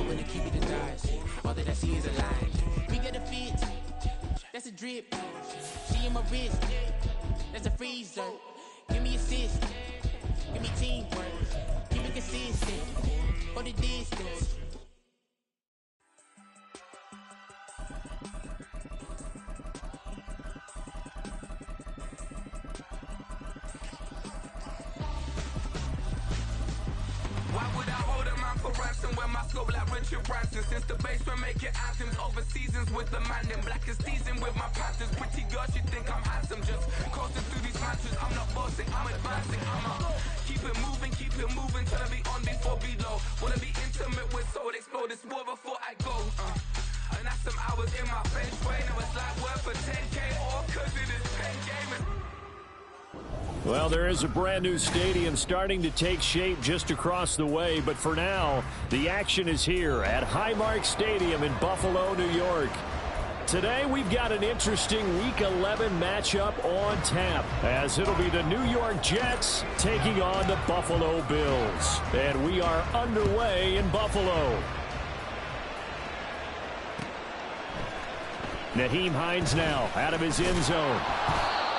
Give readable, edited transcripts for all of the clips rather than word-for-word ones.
wanna keep it in Dodge. All that I see is a lie. We got a fit, that's a drip. She in my wrist, that's a freezer. Give me assist, give me teamwork. Keep it consistent, for the distance. Where my scope like Richard Branson. Since the basement making anthems over seasons with the man in black is seasoned with my patterns. Pretty girls, you think I'm handsome. Just coasting through these matches. I'm not bossing, I'm advancing. Keep it moving, trying to be on before below. Wanna be intimate with soul, explore this war before I go. And that's some hours in my feng shui. Now it's like work for 10K or cause it is pen gaming. Well, there is a brand new stadium starting to take shape just across the way, but for now, the action is here at Highmark Stadium in Buffalo, New York. Today, we've got an interesting Week 11 matchup on tap, as it'll be the New York Jets taking on the Buffalo Bills. And we are underway in Buffalo. Nyheim Hines now out of his end zone.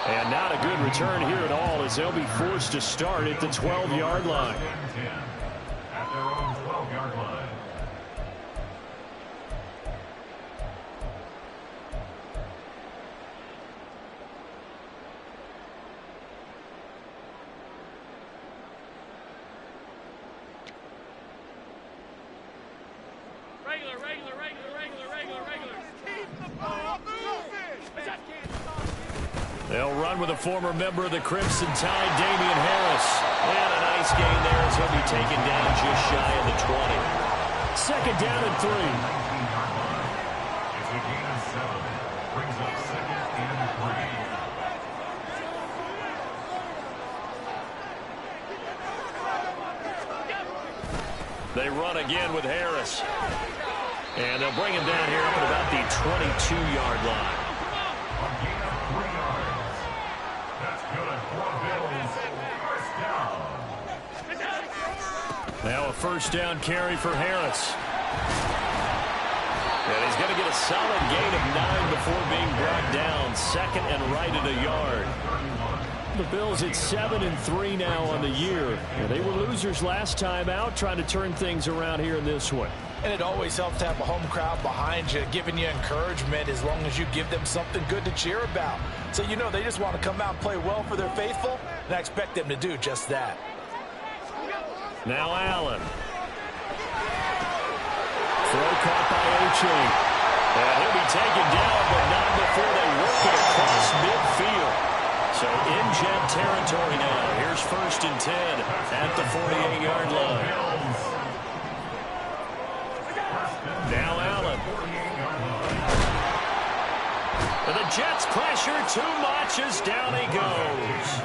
And not a good return here at all, as they'll be forced to start at the 12-yard line. At their own 12-yard line. Regular. Keep the ball moving. They'll run with a former member of the Crimson Tide, Damian Harris. And a nice gain there as he'll be taken down just shy of the 20. Second down and 3. 19-yard line. It's a gain of 7. Brings up second and 3. They run again with Harris. And they'll bring him down here up at about the 22-yard line. A gain of 3 yards. That's good for Bills. First down. Now a first down carry for Harris. And he's going to get a solid gain of 9 before being brought down. Second and right at a yard. The Bills at 7-3 now on the year. And they were losers last time out, trying to turn things around here in this one. And it always helps to have a home crowd behind you, giving you encouragement as long as you give them something good to cheer about. So you know they just want to come out and play well for their faithful, and I expect them to do just that. Now Allen. Throw caught by Oche. And he'll be taken down, but not before they work it across midfield. So in Jet territory now. Here's first and 10 at the 48-yard line. Now Allen. And the Jets pressure too much as down he goes.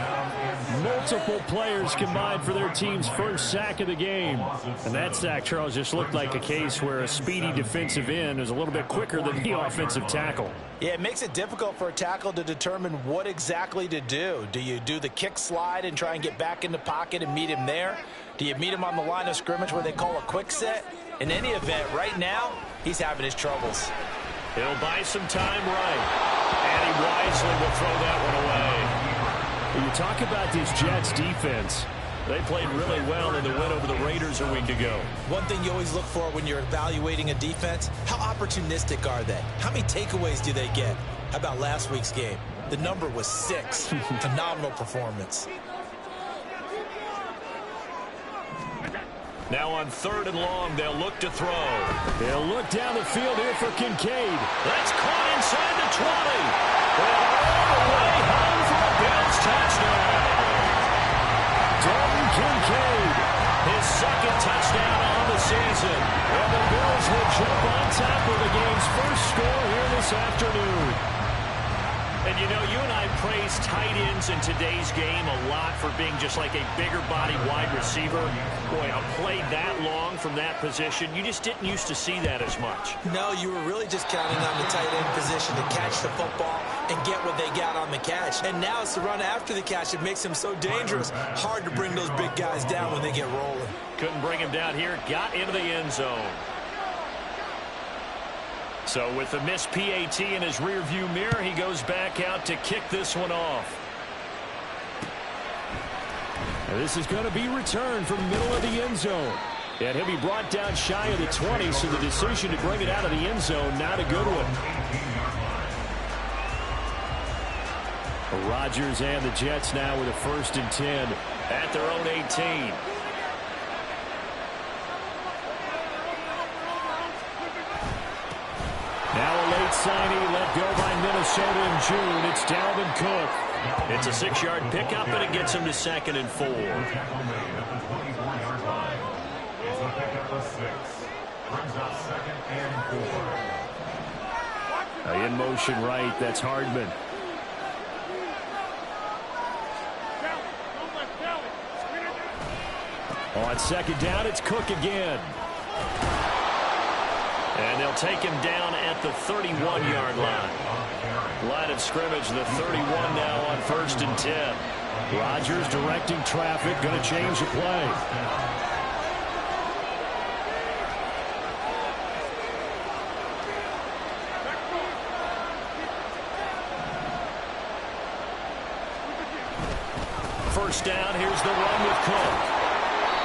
Multiple players combined for their team's first sack of the game. And that sack, Charles, just looked like a case where a speedy defensive end is a little bit quicker than the offensive tackle. Yeah, it makes it difficult for a tackle to determine what exactly to do. Do you do the kick slide and try and get back in the pocket and meet him there? Do you meet him on the line of scrimmage where they call a quick set? In any event, right now, he's having his troubles. He'll buy some time right. And he wisely will throw that one away. When you talk about this Jets defense, they played really well in the win over the Raiders a week ago. One thing you always look for when you're evaluating a defense, how opportunistic are they? How many takeaways do they get? How about last week's game? The number was 6. Phenomenal performance. Now on 3rd and long, they'll look to throw. They'll look down the field here for Kincaid. That's caught inside the 20. And all the way home for a Bills touchdown. Dalton Kincaid, his second touchdown on the season. And the Bills will jump on top of the game's first score here this afternoon. And, you know, you and I praise tight ends in today's game a lot for being just like a bigger body wide receiver. Boy, a play that long from that position, you just didn't used to see that as much. No, you were really just counting on the tight end position to catch the football and get what they got on the catch. And now it's the run after the catch that makes him so dangerous. Hard to bring those big guys down when they get rolling. Couldn't bring him down here. Got into the end zone. So with the missed PAT in his rearview mirror, he goes back out to kick this one off. And this is going to be returned from middle of the end zone. And he'll be brought down shy of the 20, so the decision to bring it out of the end zone, not a good one. Rodgers and the Jets now with a 1st and 10 at their own 18. Now a late signing let go by Minnesota in June. It's Dalvin Cook. It's a 6-yard pickup, and it gets him to 2nd and 4. In motion right, that's Hardman. On 2nd down, it's Cook again. And they'll take him down at the 31-yard line. Line of scrimmage, the 31 now on 1st and 10. Rodgers directing traffic, going to change the play. First down, here's the run with Cook.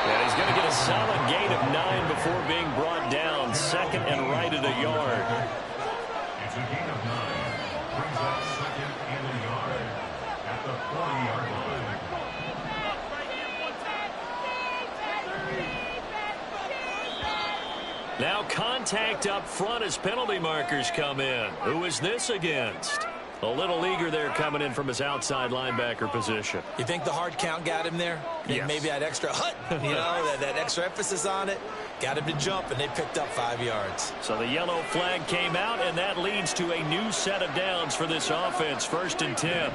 And he's going to get a solid gain of 9 before being brought down. 2nd and right at a yard. It's a gain of 9. Brings up 2nd and a yard at the 40-yard line. Now contact up front as penalty markers come in. Who is this against? A little eager there coming in from his outside linebacker position. You think the hard count got him there? Yes. Maybe that extra that extra emphasis on it. Got him to jump, and they picked up 5 yards. So the yellow flag came out, and that leads to a new set of downs for this offense. 1st and 10.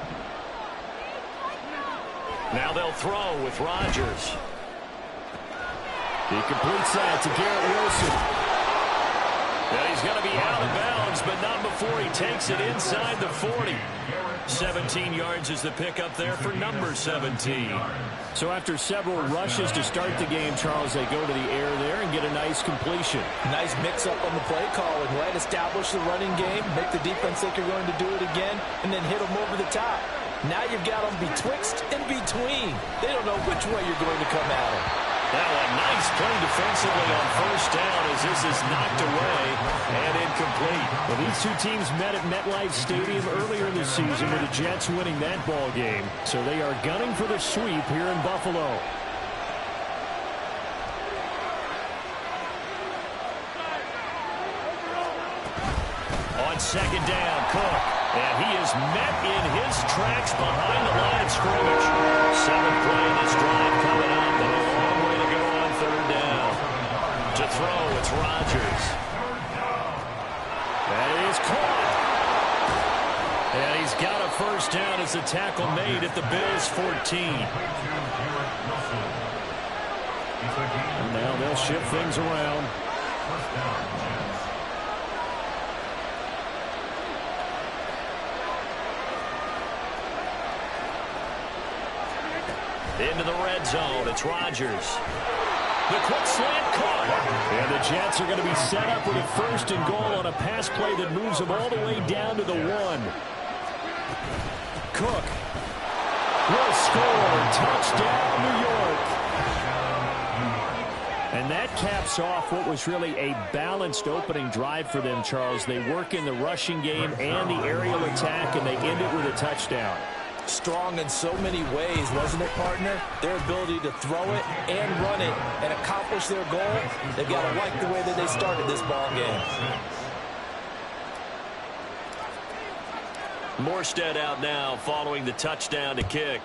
Now they'll throw with Rodgers. He completes that to Garrett Wilson. And he's going to be out of bounds, but not before he takes it inside the 40. 17 yards is the pickup there for number 17. So after several rushes to start the game, Charles, they go to the air there and get a nice completion. Nice mix-up on the play calling, right? Establish the running game, make the defense think you're going to do it again, and then hit them over the top. Now you've got them betwixt and between. They don't know which way you're going to come at them. Now a nice play defensively on 1st down as this is knocked away and incomplete. Well, these two teams met at MetLife Stadium earlier in the season with the Jets winning that ball game. So they are gunning for the sweep here in Buffalo. On 2nd down, Cook. And he is met in his tracks behind the line of scrimmage. 7th play in this drive coming up, and a long way to go on 3rd down. To throw, it's Rodgers. That is caught. And he's got a 1st down as the tackle made at the Bills' 14. And now they'll shift things around. Into the red zone, it's Rodgers. The quick slant caught. And the Jets are going to be set up with a 1st and goal on a pass play that moves them all the way down to the 1. Cook will score. Touchdown, New York. And that caps off what was really a balanced opening drive for them, Charles. They work in the rushing game and the aerial attack, and they end it with a touchdown. Strong in so many ways, wasn't it, partner? Their ability to throw it and run it and accomplish their goal, they've got to like the way that they started this ball game. Morstead out now following the touchdown to kick.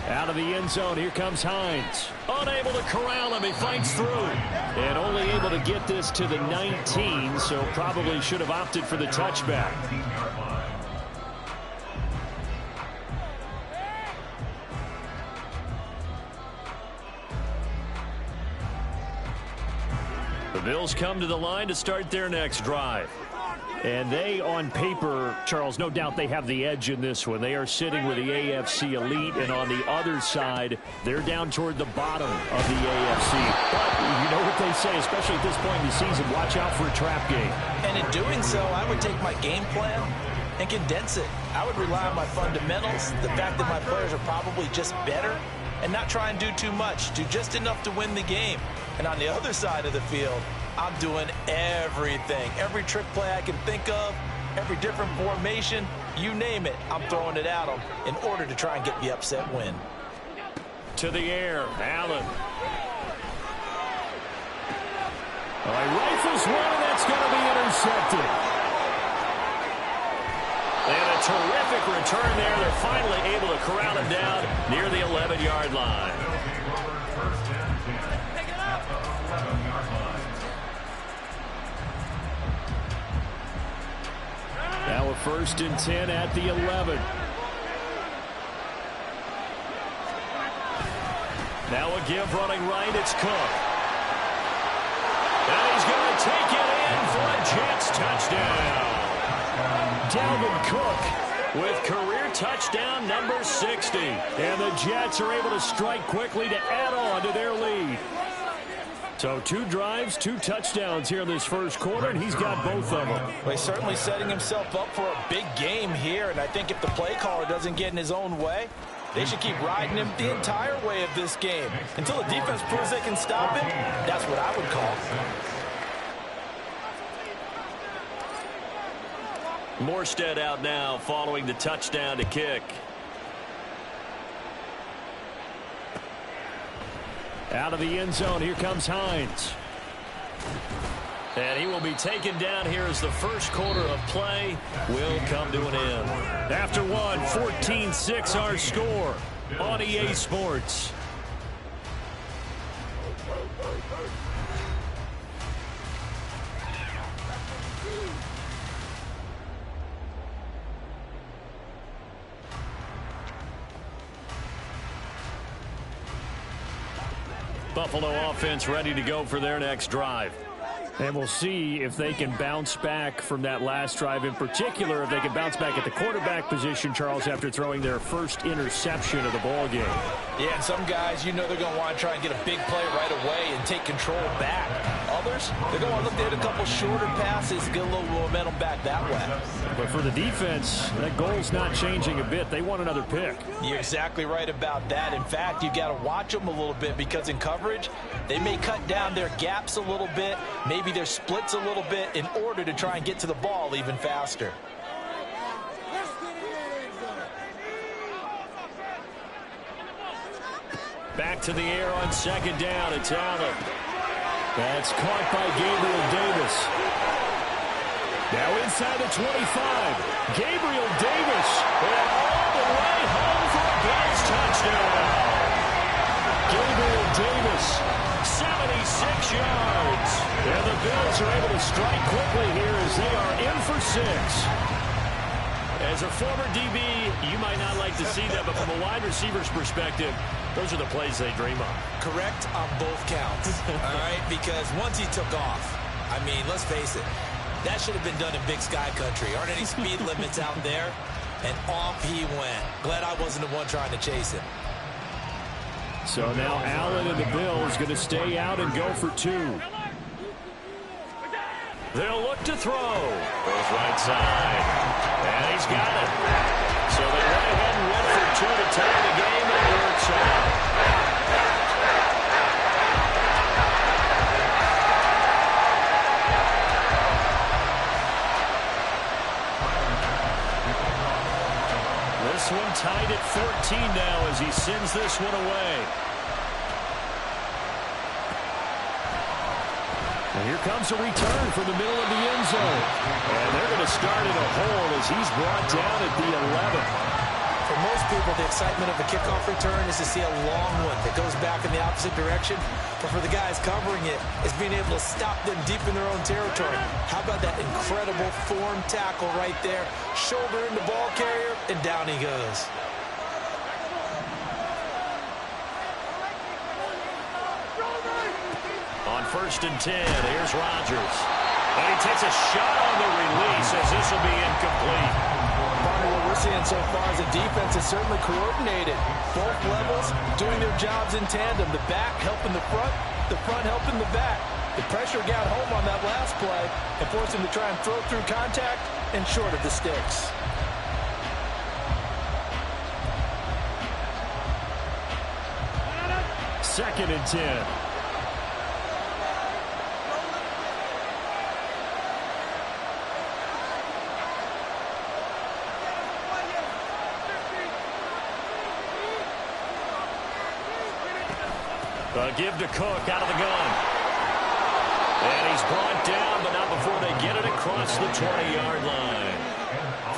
Out of the end zone, here comes Hines. Unable to corral him, he fights through. And only able to get this to the 19, so probably should have opted for the touchback. The Bills come to the line to start their next drive. And they, on paper, Charles, no doubt they have the edge in this one. They are sitting with the AFC elite, and on the other side, they're down toward the bottom of the AFC. But you know what they say, especially at this point in the season, watch out for a trap game. And in doing so, I would take my game plan and condense it. I would rely on my fundamentals, the fact that my players are probably just better, and not try and do too much, do just enough to win the game. And on the other side of the field, I'm doing everything. Every trick play I can think of, every different formation, you name it, I'm throwing it at them in order to try and get the upset win. To the air, Allen. All right, rifles one, and that's going to be intercepted. And a terrific return there. They're finally able to corral him down near the 11-yard line. Now a 1st and 10 at the 11. Now a give running right. It's Cook. And he's going to take it in for a Jets touchdown. Dalvin Cook with career touchdown number 60. And the Jets are able to strike quickly to add on to their lead. So 2 drives, 2 touchdowns here in this first quarter, and he's got both of them. Well, he's certainly setting himself up for a big game here, and I think if the play caller doesn't get in his own way, they should keep riding him the entire way of this game. Until the defense proves they can stop him, that's what I would call. Morstead out now following the touchdown to kick. Out of the end zone, here comes Hines. And he will be taken down here as the first quarter of play will come to an end. After one, 14-6 our score on EA Sports. Buffalo offense ready to go for their next drive. And we'll see if they can bounce back from that last drive. In particular, if they can bounce back at the quarterback position, Charles, after throwing their first interception of the ball game. Yeah, and some guys, you know they're going to want to try and get a big play right away and take control back. Others, they're going to want to look at a couple shorter passes, get a little momentum back that way. But for the defense, that goal's not changing a bit. They want another pick. You're exactly right about that. In fact, you got to watch them a little bit because in coverage, they may cut down their gaps a little bit, maybe their splits a little bit in order to try and get to the ball even faster. Back to the air on 2nd down. It's Allen. That's caught by Gabriel Davis. Now inside the 25. Gabriel Davis. And all the way home for a Bills touchdown. Gabriel Davis, 76 yards. And the Bills are able to strike quickly here as they are in for 6. As a former DB, you might not like to see that, but from a wide receiver's perspective, those are the plays they dream of. Correct on both counts, all right? Because once he took off, I mean, let's face it, that should have been done in Big Sky Country. Aren't any speed limits out there? And off he went. Glad I wasn't the one trying to chase him. So now Allen and the Bills going to stay out and go for 2. They'll look to throw. Goes right side. And he's got it. So they went ahead and went for 2 to tie the game, and it works out. This one tied at 14 now as he sends this one away. And here comes a return from the middle of the end zone. And they're going to start in a hole as he's brought down at the 11. For most people, the excitement of a kickoff return is to see a long one that goes back in the opposite direction. But for the guys covering it, it's being able to stop them deep in their own territory. How about that incredible form tackle right there? Shoulder in the ball carrier, and down he goes. On 1st and 10, here's Rodgers. And he takes a shot on the release as this will be incomplete. Partner, what we're seeing so far is the defense is certainly coordinated. Both levels doing their jobs in tandem. The back helping the front helping the back. The pressure got home on that last play and forced him to try and throw through contact and short of the sticks. Second and 10. Give to Cook out of the gun. And he's brought down, but not before they get it across the 20-yard line.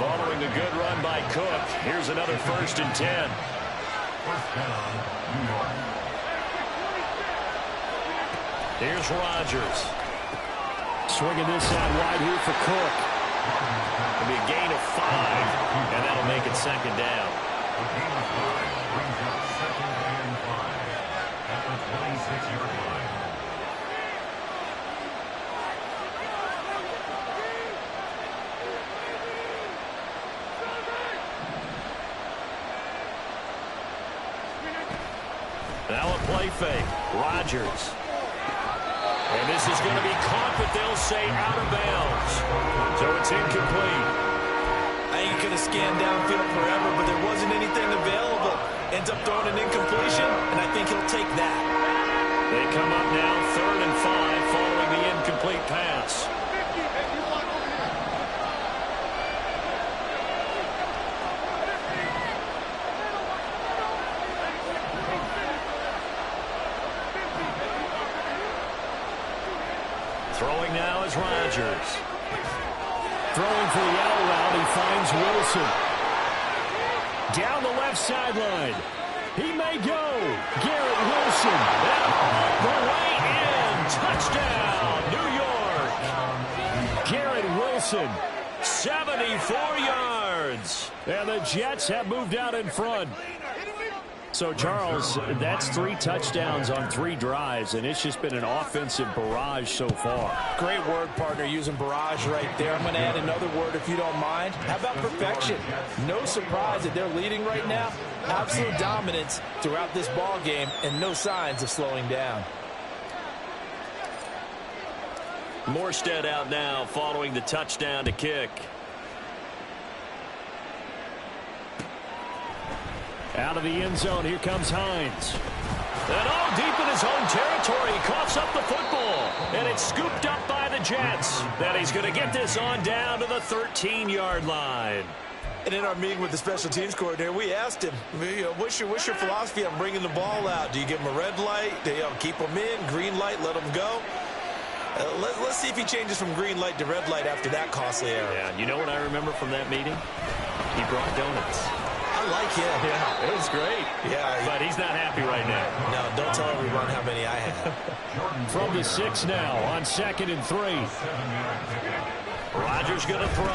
Following a good run by Cook, here's another 1st and 10. First down, New York. Here's Rodgers. Swinging this out wide here for Cook. It'll be a gain of 5, and that'll make it 2nd down. A gain of 5 brings up 2nd and 5 at the 26-yard line. Now a play fake. Rodgers. And this is going to be caught, but they'll say out of bounds. So it's incomplete. I think he could have scanned downfield forever, but there wasn't anything available. Ends up throwing an incompletion, and I think he'll take that. They come up now 3rd and 5 following the incomplete pass. Throwing now is Rodgers. Throwing for the out route, he finds Wilson. Down the left sideline. He may go. Garrett Wilson. And all the way in. Touchdown, New York. Garrett Wilson, 74 yards. And the Jets have moved out in front. So, Charles, that's 3 touchdowns on 3 drives, and it's just been an offensive barrage so far. Great word, partner, using barrage right there. I'm going to add another word if you don't mind. How about perfection? No surprise that they're leading right now. Absolute dominance throughout this ball game and no signs of slowing down. Morstead out now following the touchdown to kick. Out of the end zone, here comes Hines. And all deep in his own territory, he coughs up the football. And it's scooped up by the Jets. Then he's going to get this on down to the 13-yard line. And in our meeting with the special teams coordinator, we asked him, what's your philosophy on bringing the ball out? Do you give him a red light? Do you keep him in? Green light, let him go? Let's see if he changes from green light to red light after that costly error. Yeah, you know what I remember from that meeting? He brought donuts. I like him. Yeah, it was great. Yeah. But he's not happy right now. No, don't tell everyone how many I had. From the 6 now on 2nd and 3. Rodgers going to throw.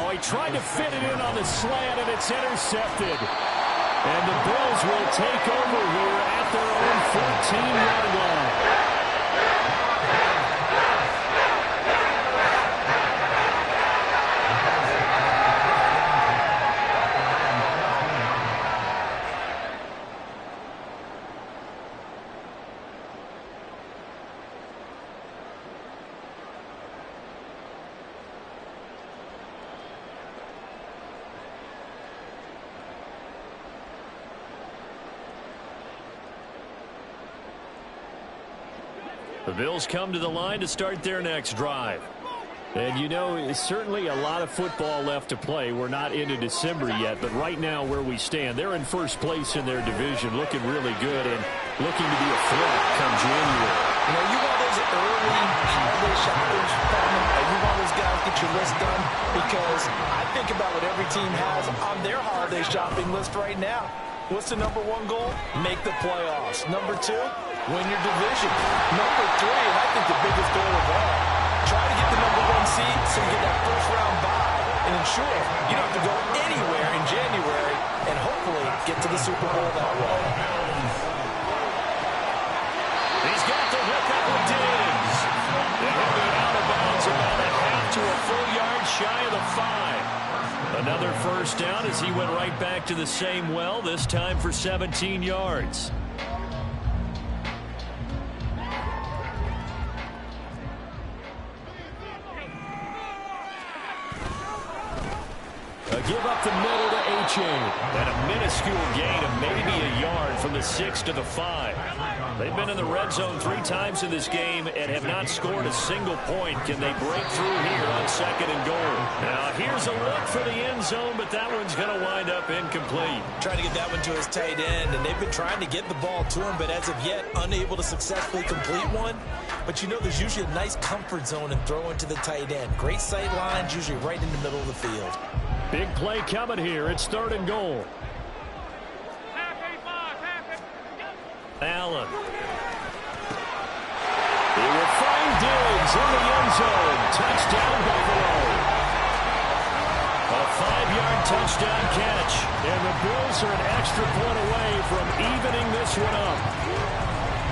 Oh, he tried to fit it in on the slant, and it's intercepted. And the Bills will take over here at their own 14-yard line. The Bills come to the line to start their next drive. And, you know, it's certainly a lot of football left to play. We're not into December yet, but right now where we stand, they're in first place in their division, looking really good and looking to be a threat come January. You know, you want those early holiday shoppers, you want those guys get your list done, because I think about what every team has on their holiday shopping list right now. What's the number 1 goal? Make the playoffs. Number 2, win your division. Number 3, and I think the biggest goal of all, try to get the number 1 seed so you get that first-round bye and ensure you don't have to go anywhere in January and hopefully get to the Super Bowl that way. He's got the hook up with Diggs. And he'll be out of bounds Another first down as he went right back to the same well, this time for 17 yards. A give up the middle to H.A. And a minuscule gain of maybe a yard from the 6 to the 5. They've been in the red zone 3 times in this game and have not scored a single point. Can they break through here on 2nd and goal? Now here's a look for the end zone, but that one's going to wind up incomplete. Trying to get that one to his tight end, and they've been trying to get the ball to him, but as of yet, unable to successfully complete one. But you know, there's usually a nice comfort zone in throwing to the tight end. Great sight lines, usually right in the middle of the field. Big play coming here. It's 3rd and goal. Allen. He will find Diggs in the end zone. Touchdown, Buffalo. A 5-yard touchdown catch. And the Bills are an extra point away from evening this one up.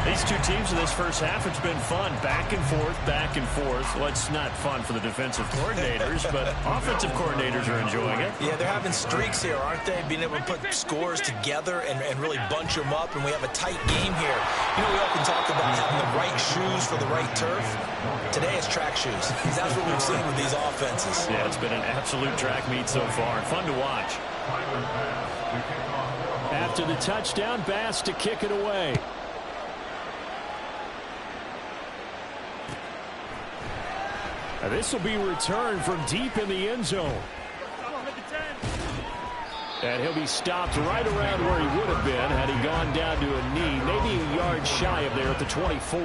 These two teams in this first half, it's been fun. Back and forth, back and forth. Well, it's not fun for the defensive coordinators, but offensive coordinators are enjoying it. Yeah, they're having streaks here, aren't they? Being able to put scores together and really bunch them up, and we have a tight game here. You know, we often talk about having the right shoes for the right turf. Today it's track shoes. That's what we've seen with these offenses. Yeah, it's been an absolute track meet so far. Fun to watch. After the touchdown, Bass to kick it away. Now this will be returned from deep in the end zone. And he'll be stopped right around where he would have been had he gone down to a knee, maybe a yard shy of there at the 24.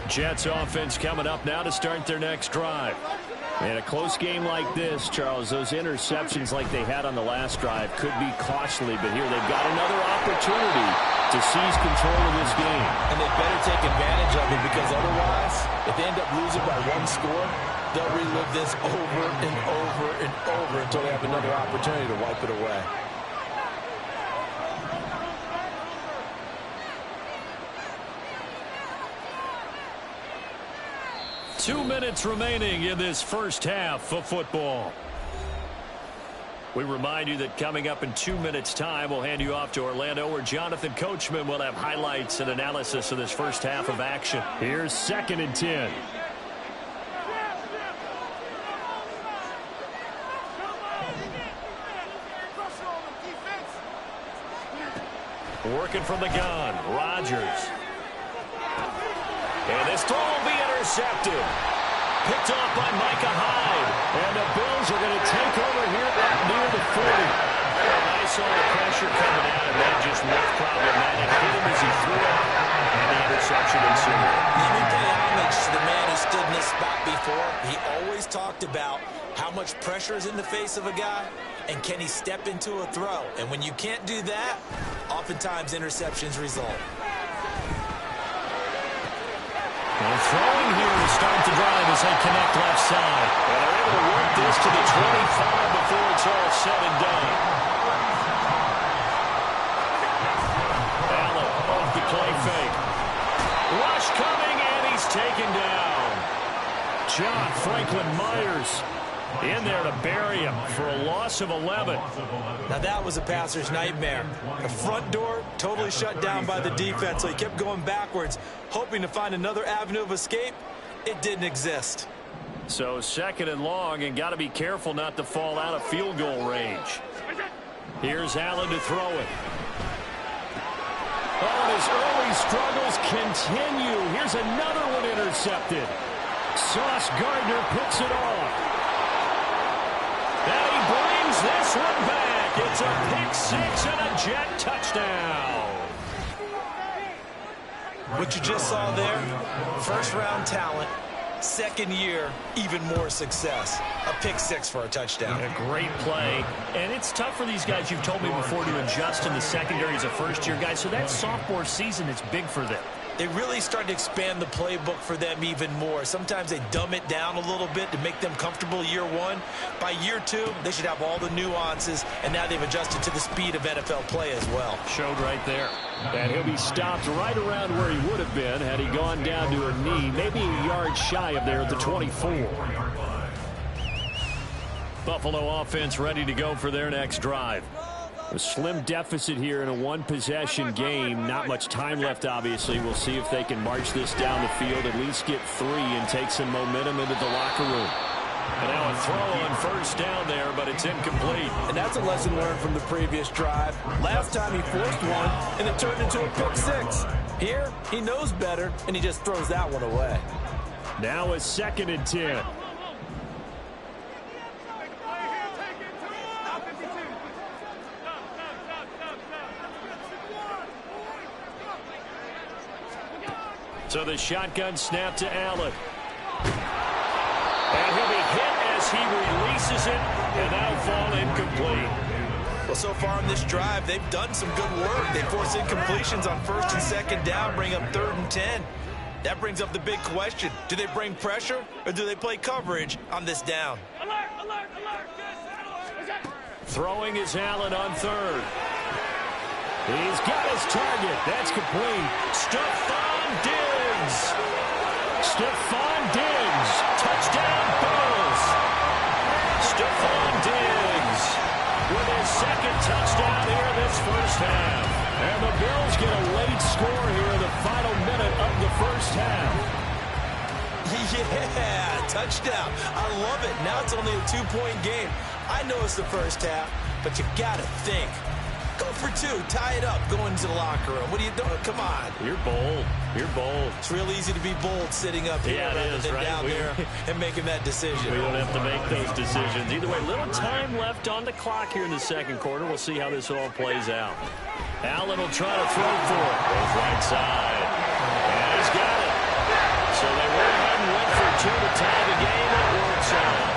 Jets offense coming up now to start their next drive. In a close game like this, Charles, those interceptions like they had on the last drive could be costly, but here they've got another opportunity to seize control of this game. And they better take advantage of it, because otherwise, if they end up losing by 1 score, they'll relive this over and over and over until they have another opportunity to wipe it away. 2 minutes remaining in this first half of football. We remind you that coming up in 2 minutes' time, we'll hand you off to Orlando, where Jonathan Coachman will have highlights and analysis of this first half of action. Here's 2nd and 10. Working from the gun, Rodgers. And this throw will be intercepted. Picked off by Micah Hyde. And the Bills are going to take over here up near the 40. And I saw the pressure coming out, and that just looked problematic. Hit him as he threw it, and the interception ensued. Let me pay homage to the man who stood in this spot before. He always talked about how much pressure is in the face of a guy, and can he step into a throw. And when you can't do that, oftentimes interceptions result. And throwing here to start the drive as they connect left side. And they're able to work this to the 25 before it's all said and done. Allen off the play fake. Rush coming, and he's taken down. John Franklin Myers in there to bury him for a loss of 11. Now that was a passer's nightmare. The front door totally shut down by the defense, so he kept going backwards, hoping to find another avenue of escape. It didn't exist. So 2nd and long, and got to be careful not to fall out of field goal range. Here's Allen to throw it. Oh, his early struggles continue. Here's another one intercepted. Sauce Gardner picks it off. And he brings this one back. It's a pick-6 and a Jet touchdown. What you just saw there, first-round talent, 2nd year, even more success. A pick-6 for a touchdown. A great play. And it's tough for these guys, you've told me before, to adjust in the secondary as a first-year guy. So that sophomore season is big for them. they really start to expand the playbook for them even more. Sometimes they dumb it down a little bit to make them comfortable year one. By year two, they should have all the nuances, and now they've adjusted to the speed of NFL play as well. Showed right there. And he'll be stopped right around where he would have been had he gone down to a knee, maybe a yard shy of there at the 24. Buffalo offense ready to go for their next drive. A slim deficit here in a one-possession game. Not much time left, obviously. We'll see if they can march this down the field, at least get 3 and take some momentum into the locker room. And now a throw on first down there, but it's incomplete. And that's a lesson learned from the previous drive. Last time he forced one, and it turned into a pick 6. Here, he knows better, and he just throws that one away. Now a 2nd and 10. So the shotgun snap to Allen. And he'll be hit as he releases it, and that'll fall incomplete. Well, so far in this drive, they've done some good work. They force incompletions on 1st and 2nd down, bring up 3rd and 10. That brings up the big question. Do they bring pressure, or do they play coverage on this down? Alert, alert, alert. Throwing is Allen on 3rd. He's got his target. That's complete. Stephon Diggs. Stephon Diggs. Touchdown, Bills. Stephon Diggs with his 2nd touchdown here this first half. And the Bills get a late score here in the final minute of the first half. Yeah, touchdown. I love it. Now it's only a 2-point game. I know it's the first half, but you got to think. Go for 2. Tie it up. Go into the locker room. What are you doing? Come on. You're bold. You're bold. It's real easy to be bold sitting up here rather than right? down there and making that decision. We don't have to make those decisions. Either way, little time left on the clock here in the 2nd quarter. We'll see how this all plays out. Allen will try to throw for it. Goes right side. And he's got it. So they went ahead and went for 2 to tie the game, and it works out.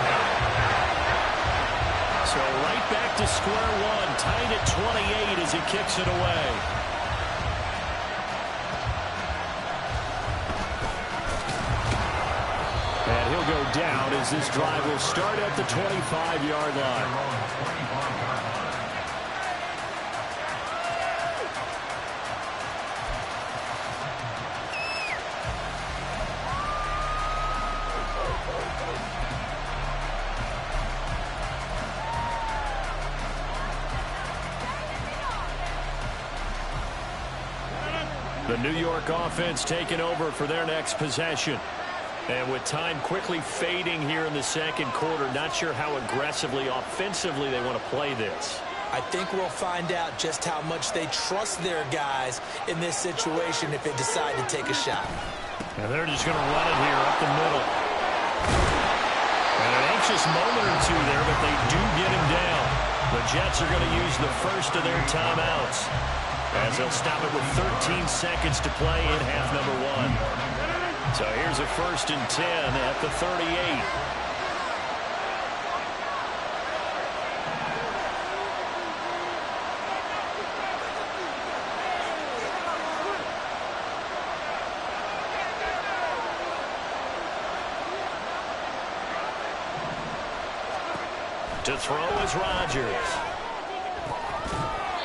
So right back to square one, tied at 28 as he kicks it away. And he'll go down as this drive will start at the 25-yard line. The New York offense taking over for their next possession. And with time quickly fading here in the 2nd quarter, not sure how aggressively, offensively they want to play this. I think we'll find out just how much they trust their guys in this situation if they decide to take a shot. And they're just going to run it here up the middle. And an anxious moment or two there, but they do get him down. The Jets are going to use the first of their timeouts, as they'll stop it with 13 seconds to play in half number 1. So here's a 1st and 10 at the 38. To throw is Rodgers.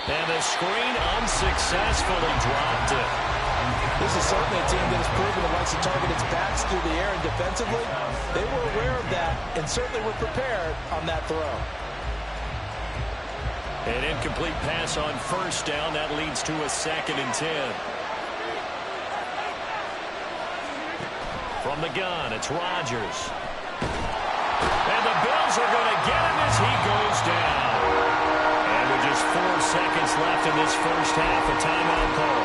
And the screen unsuccessfully dropped it. This is certainly a team that has proven it likes to target its backs through the air and defensively. They were aware of that and certainly were prepared on that throw. An incomplete pass on 1st down. That leads to a 2nd and 10. From the gun, it's Rodgers. And the Bills are going to get him as he goes down. And with just 4 seconds left in this first half, a timeout call.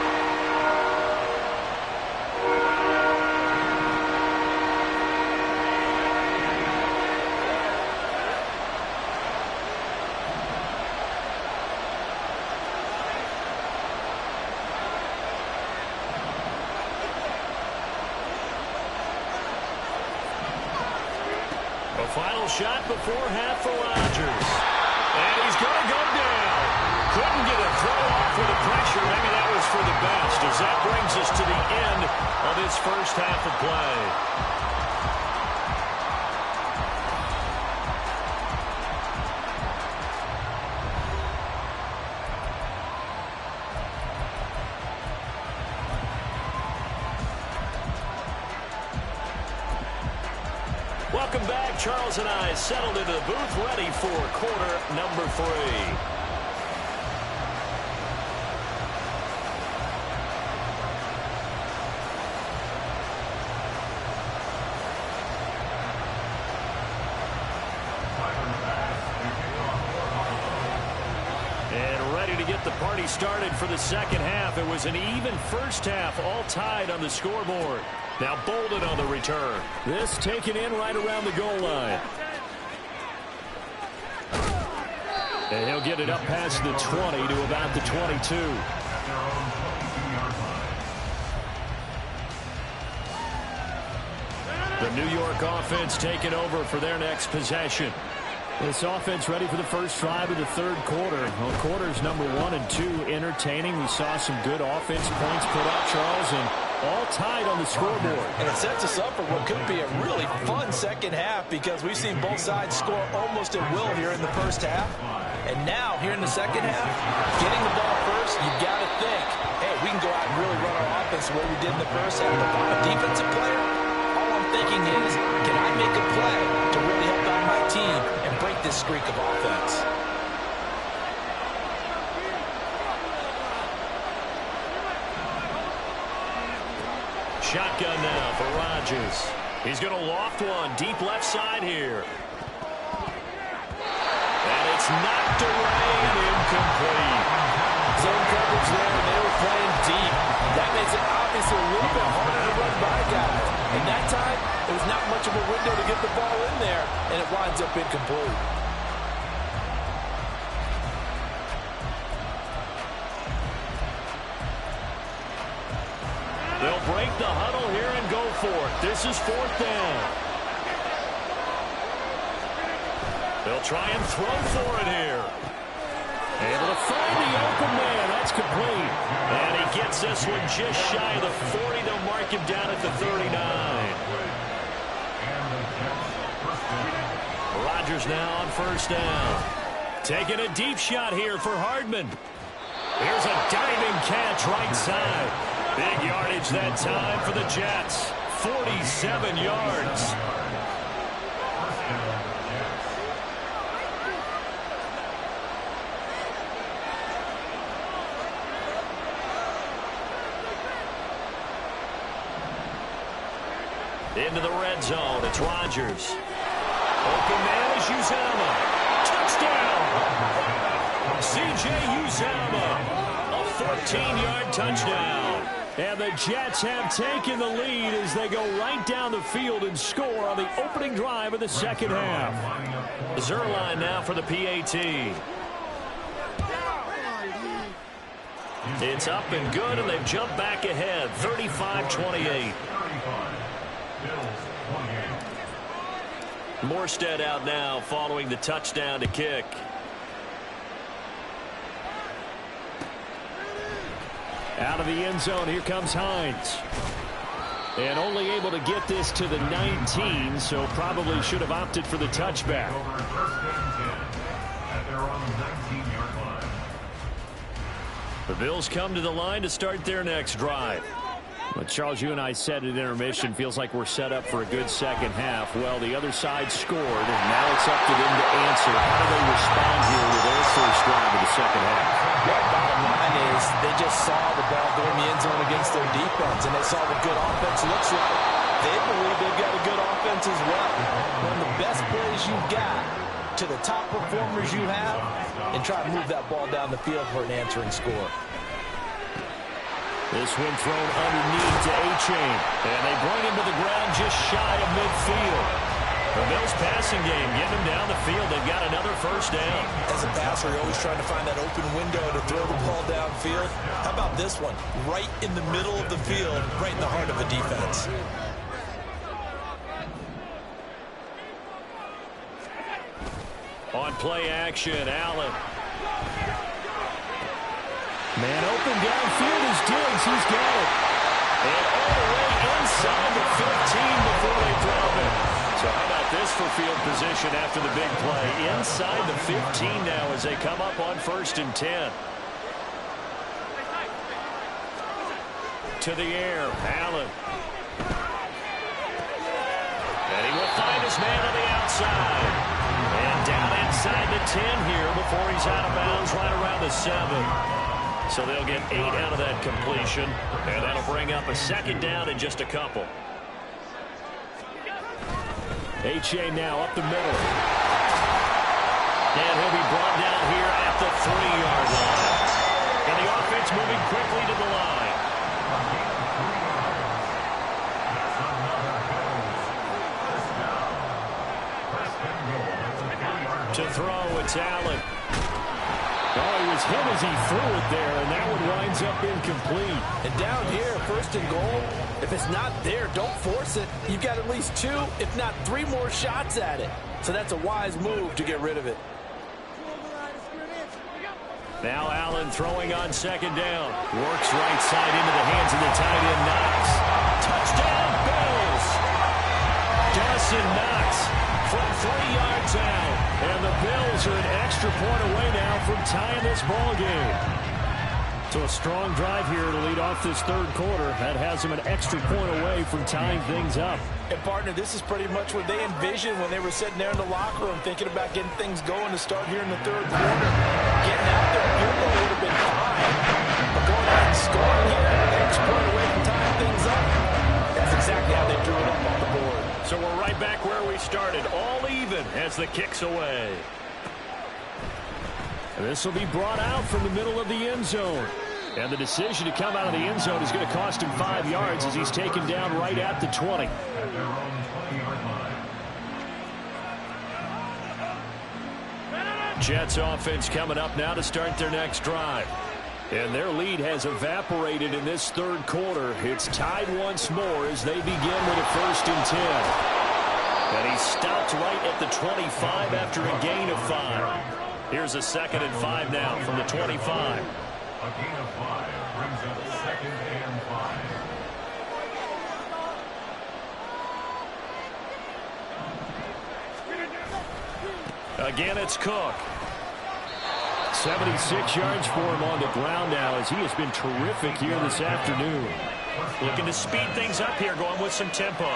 Final shot before half for Rodgers. And he's going to go down. Couldn't get a throw off with the pressure. Maybe that was for the best as that brings us to the end of this first half of play. Welcome back. Charles and I settled into the booth, ready for quarter number 3. And ready to get the party started for the second half. It was an even first half, all tied on the scoreboard. Now Bolden on the return. This taken in right around the goal line. And he'll get it up past the 20 to about the 22. The New York offense taking over for their next possession. This offense ready for the first drive of the third quarter. Well, quarters number 1 and 2 entertaining. We saw some good offense points put up, Charles, and all tied on the scoreboard. And it sets us up for what could be a really fun second half because we've seen both sides score almost at will here in the first half. And now, here in the second half, getting the ball first, you've got to think, hey, we can go out and really run our offense the way we did in the first half. If I'm a defensive player, all I'm thinking is, can I make a play to really help out my team and break this streak of offense? Shotgun now for Rodgers. He's going to loft one deep left side here. And it's knocked away and incomplete. Zone coverage there, and they were playing deep. That makes it obviously a little bit harder to run by guys. And that time, it was not much of a window to get the ball in there, and it winds up incomplete. They'll break the huddle here and go for it. This is fourth down. They'll try and throw for it here. Able to find the open man. That's complete. And he gets this one just shy of the 40. They'll mark him down at the 39. Rodgers now on first down. Taking a deep shot here for Hardman. Here's a diving catch right side. Big yardage that time for the Jets. 47 yards. Into the red zone. It's Rodgers. Open man is Uzama. Touchdown! C.J. Uzama. A 14-yard touchline. And the Jets have taken the lead as they go right down the field and score on the opening drive of the second half. Zerline now for the PAT. It's up and good, and they've jumped back ahead, 35-28. Morstead out now following the touchdown to kick. Out of the end zone, here comes Hines. And only able to get this to the 19, so probably should have opted for the touchback. The Bills come to the line to start their next drive. But Charles, you and I said at intermission, feels like we're set up for a good second half. Well, the other side scored, and now it's up to them to answer. How do they respond here with their first drive of the second half? Well, bottom line is they just saw the ball go in the end zone against their defense, and they saw what good offense looks like. They believe they've got a good offense as well. One of the best plays you've got to the top performers you have, and try to move that ball down the field for an answering score. This one thrown underneath to A-Chain. And they bring him to the ground just shy of midfield. The Bills passing game, getting them down the field. They've got another first down. As a passer, you're always trying to find that open window to throw the ball downfield. How about this one? Right in the middle of the field, right in the heart of a defense. On play action, Allen. Man open downfield is Diggs. He's got it. And all the way inside the 15 before they drop it. So how about this for field position after the big play? Inside the 15 now as they come up on 1st and 10. To the air, Allen. And he will find his man on the outside. And down inside the 10 here before he's out of bounds right around the 7. So they'll get 8 out of that completion. And that'll bring up a 2nd down in just a couple. H.A. now up the middle. And he'll be brought down here at the 3-yard line. And the offense moving quickly to the line. To throw, it's Allen. Oh, he was hit as he threw it there, and that one winds up incomplete. And down here, 1st and goal, if it's not there, don't force it. You've got at least 2, if not 3 more shots at it. So that's a wise move to get rid of it. Now Allen throwing on 2nd down. Works right side into the hands of the tight end, Knox. Touchdown, Bills! Dawson Knox from 3 yards out. And the Bills are an extra point away now from tying this ball game. So a strong drive here to lead off this 3rd quarter. That has them an extra point away from tying things up. And, partner, this is pretty much what they envisioned when they were sitting there in the locker room thinking about getting things going to start here in the 3rd quarter. Getting out there, field goal would have been fine. But going out and scoring here, an extra point away from tying things up, that's exactly how they drew it up on the board. So we're right back where we started, all even as the kick's away. And this will be brought out from the middle of the end zone. And the decision to come out of the end zone is going to cost him 5 yards as he's taken down right at the 20. At their own 20-yard line. Jets offense coming up now to start their next drive. And their lead has evaporated in this 3rd quarter. It's tied once more as they begin with a 1st and 10. And he's stopped right at the 25 after a gain of 5. Here's a 2nd and 5 now from the 25. A gain of 5 brings up 2nd and 5. Again, it's Cook. 76 yards for him on the ground now as he has been terrific here this afternoon. Looking to speed things up here, going with some tempo.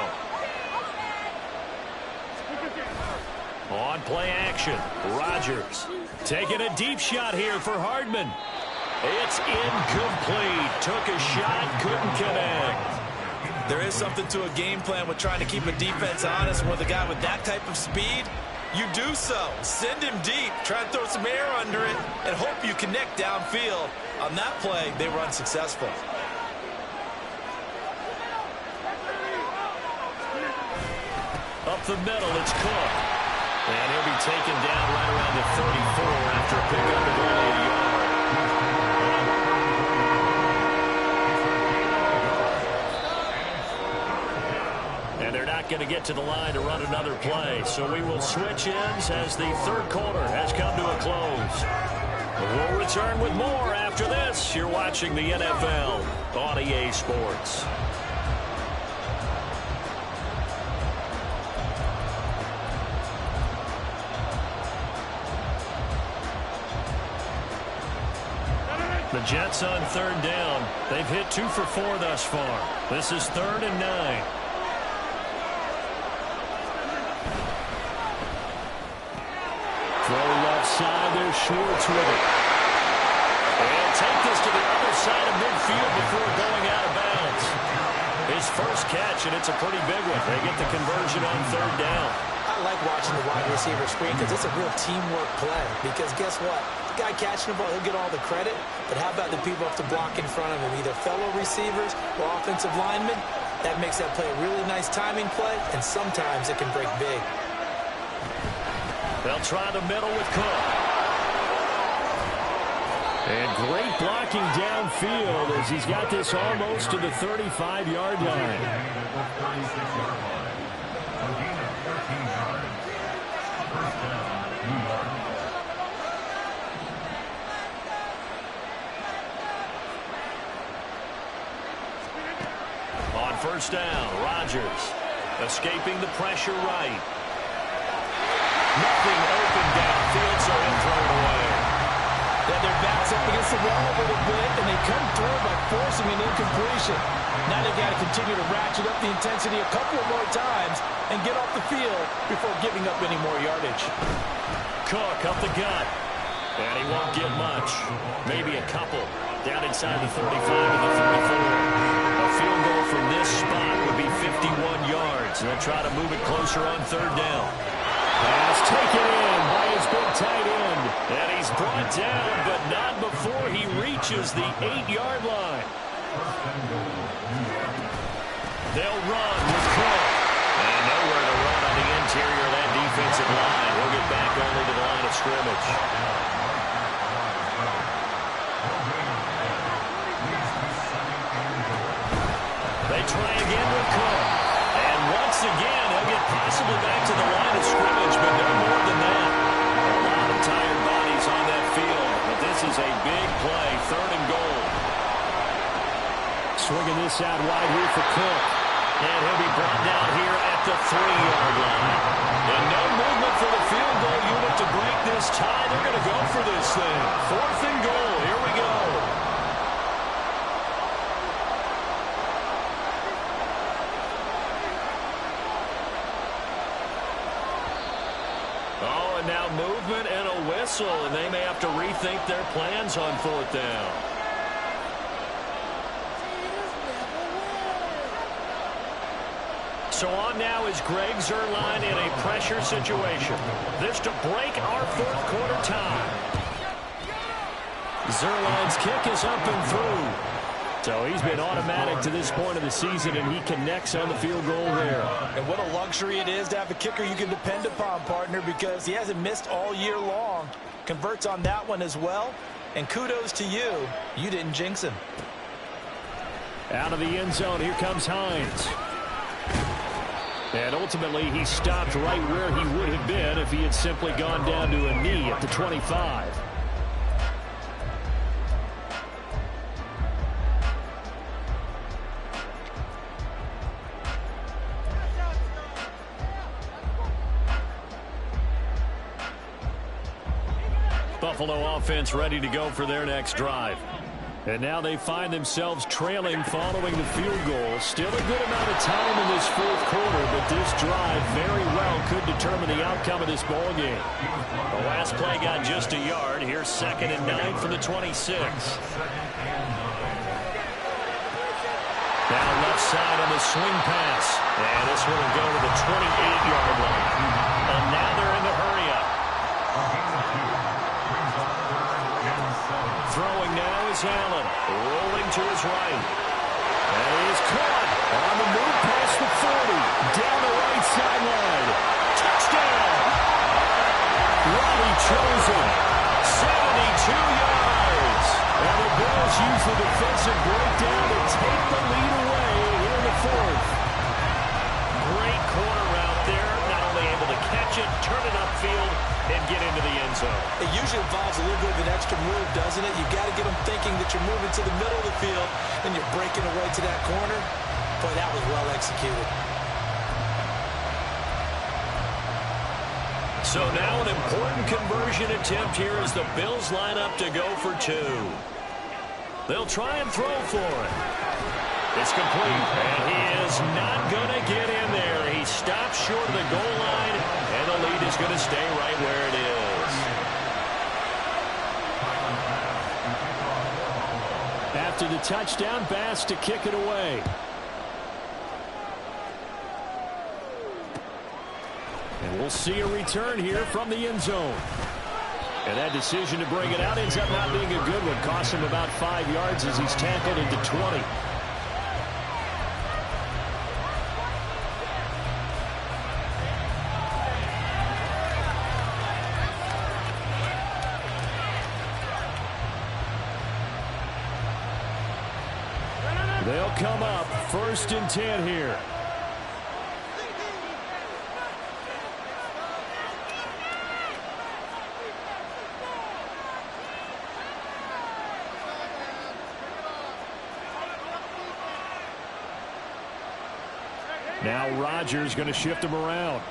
On play action, Rodgers taking a deep shot here for Hardman. It's incomplete. Took a shot, couldn't connect. There is something to a game plan with trying to keep a defense honest. With a guy with that type of speed, you do so. Send him deep, try to throw some air under it, and hope you connect downfield. On that play, they were unsuccessful. Up the middle, it's Cook. And he'll be taken down right around the 34 after a pickup of only 1 yard. And they're not going to get to the line to run another play. So we will switch ends as the 3rd quarter has come to a close. We'll return with more after this. You're watching the NFL on EA Sports. The Jets on 3rd down. They've hit 2 for 4 thus far. This is 3rd and 9. Throw left side. There's Schwartz with it. And take this to the other side of midfield before going out of bounds. His first catch, and it's a pretty big one. They get the conversion on 3rd down. I like watching the wide receiver screen because it's a real teamwork play. Because guess what? The guy catching the ball, he'll get all the credit. But how about the people up to block in front of him, either fellow receivers or offensive linemen? That makes that play a really nice timing play, and sometimes it can break big. They'll try the middle with Cook. And great blocking downfield as he's got this almost to the 35-yard line. first down. Rodgers escaping the pressure right. Nothing open downfield, so he'll throw it away. Then their backs up against the wall a little bit, and they come through by forcing an incompletion. Now they've got to continue to ratchet up the intensity a couple of more times and get off the field before giving up any more yardage. Cook up the gut. And he won't get much. Maybe a couple. Down inside the 35 and the 34. A field goal from this spot would be 51 yards. And they'll try to move it closer on third down. Pass taken in by his big tight end. And he's brought down, but not before he reaches the 8-yard line. They'll run with Cook. And nowhere to run on the interior of that defensive line. He'll get back only to the line of scrimmage. They try again with Cook. And once again, he'll get possibly back to the line of scrimmage, but no more than that. A lot of tired bodies on that field, but this is a big play, third and goal. Swinging this out wide here for Cook. And he'll be brought down here at the 3-yard line. And no movement for the field goal unit to break this tie. They're going to go for this thing. Fourth and goal. Here we go. Oh, and now movement and a whistle, and they may have to rethink their plans on fourth down. So on now is Greg Zuerlein in a pressure situation. This to break our fourth quarter tie. Zuerlein's kick is up and through. So he's been automatic to this point of the season, and he connects on the field goal there. And what a luxury it is to have a kicker you can depend upon, partner, because he hasn't missed all year long. Converts on that one as well. And kudos to you. You didn't jinx him. Out of the end zone, here comes Hines. And ultimately, he stopped right where he would have been if he had simply gone down to a knee at the 25. Buffalo offense ready to go for their next drive. And now they find themselves trailing following the field goal. Still a good amount of time in this fourth quarter, but this drive very well could determine the outcome of this ball game. The last play got just a yard. Here's 2nd and 9 from the 26. Down left side on the swing pass. And this one will go to the 28-yard line. And now they're in the hurry up. Throwing now is Allen, rolling to his right. And he is caught on the move past the 40, down the right sideline. Touchdown! Robbie Chosen, 72 yards. And the Bills use the defensive breakdown to take the lead away here in the fourth. Great corner route there, not only able to catch it, turn it upfield, and get into the end zone. It usually involves a little bit of an extra move, doesn't it? You've got to get them thinking that you're moving to the middle of the field and you're breaking away to that corner. Boy, that was well executed. So now an important conversion attempt here as the Bills line up to go for 2. They'll try and throw for it. It's complete, and he is not going to get in there. He stops short of the goal line, and the lead is going to stay right where it is. After the touchdown, Bass to kick it away. And we'll see a return here from the end zone. And that decision to bring it out ends up not being a good one. Costs him about 5 yards as he's tackled into 20. They'll come up 1st and 10 here. Now Rodgers going to shift him around.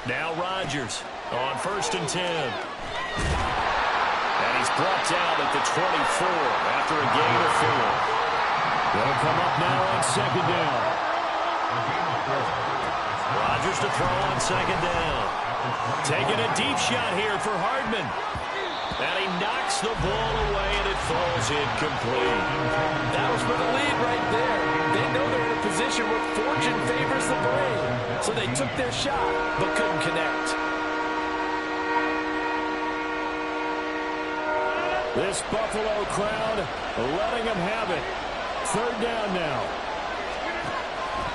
Now Rodgers on 1st and 10. And he's brought down at the 24 after a gain of 4. They'll come up now on 2nd down. Rodgers to throw on 2nd down. Taking a deep shot here for Hardman. And he knocks the ball away, and it falls incomplete. That was for the lead right there. They know they're in a position where fortune favors the brave. So they took their shot, but couldn't connect. This Buffalo crowd letting them have it. 3rd down now.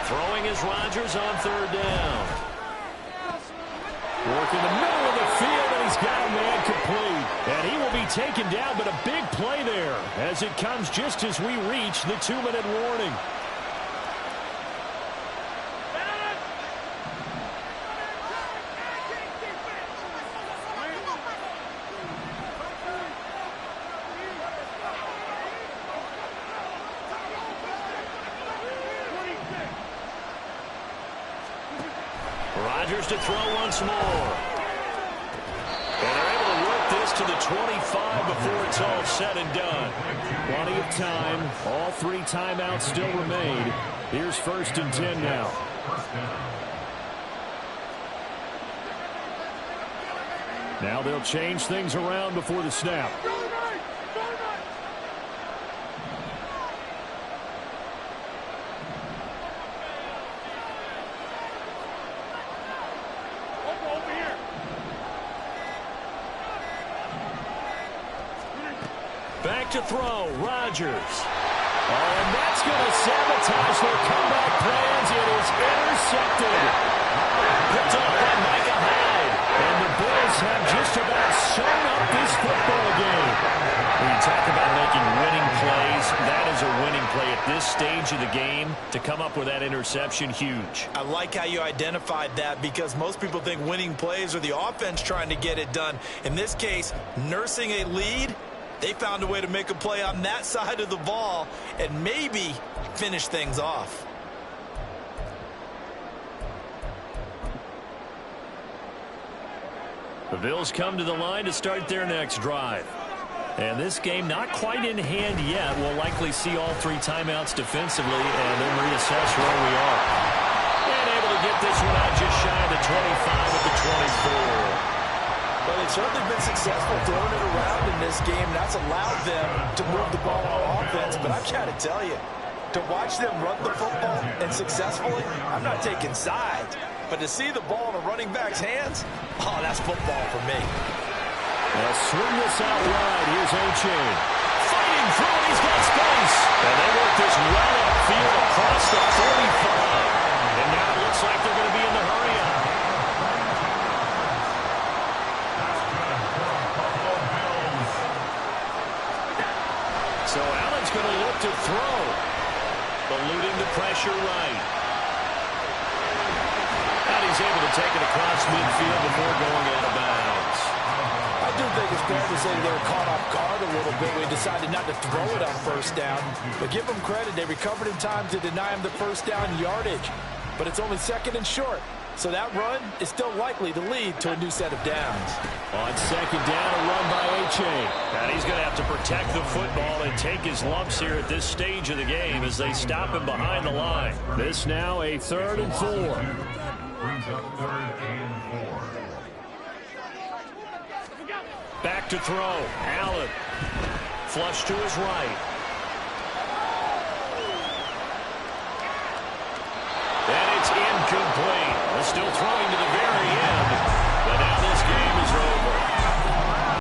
Throwing is Rodgers on 3rd down. Work in the middle of the field, and he's got a man complete. And he will be taken down, but a big play there as it comes just as we reach the 2-minute warning. Rodgers to throw once more. And they're able to work this to the 25 before it's all said and done. Plenty of time. All 3 timeouts still remain. Here's 1st and 10 now. Now they'll change things around before the snap. Back to throw, Rodgers. Oh, and that's going to sabotage their comeback plans. It is intercepted. Picked off by Micah Hyde. And the Bills have just about sewn up this football game. When you talk about making winning plays, that is a winning play at this stage of the game. To come up with that interception, huge. I like how you identified that because most people think winning plays are the offense trying to get it done. In this case, nursing a lead, they found a way to make a play on that side of the ball and maybe finish things off. The Bills come to the line to start their next drive. And this game not quite in hand yet. We'll likely see all 3 timeouts defensively and then reassess where we are. And able to get this one out just shy of the 25 at the 24. Well, they've certainly been successful throwing it around in this game. That's allowed them to move the ball on offense. But I've got to tell you, to watch them run the football and successfully, I'm not taking sides. But to see the ball in a running back's hands, oh, that's football for me. They'll swing this out wide. Here's A-Chain. Fighting through it. He's got space. And they work this well upfield across the 45. And now it looks like they're going to be in the hurry-up. So Allen's going to look to throw. Eluding the pressure right. And he's able to take it across midfield before going out of bounds. I do think it's fair to say they were caught off guard a little bit. We decided not to throw it on 1st down. But give them credit. They recovered in time to deny him the 1st down yardage. But it's only 2nd and short. So that run is still likely to lead to a new set of downs. On 2nd down, a run by A-Chain. And he's going to have to protect the football and take his lumps here at this stage of the game as they stop him behind the line. This now a 3rd and 4. Brings up 3rd and 4. Back to throw. Allen. Flush to his right.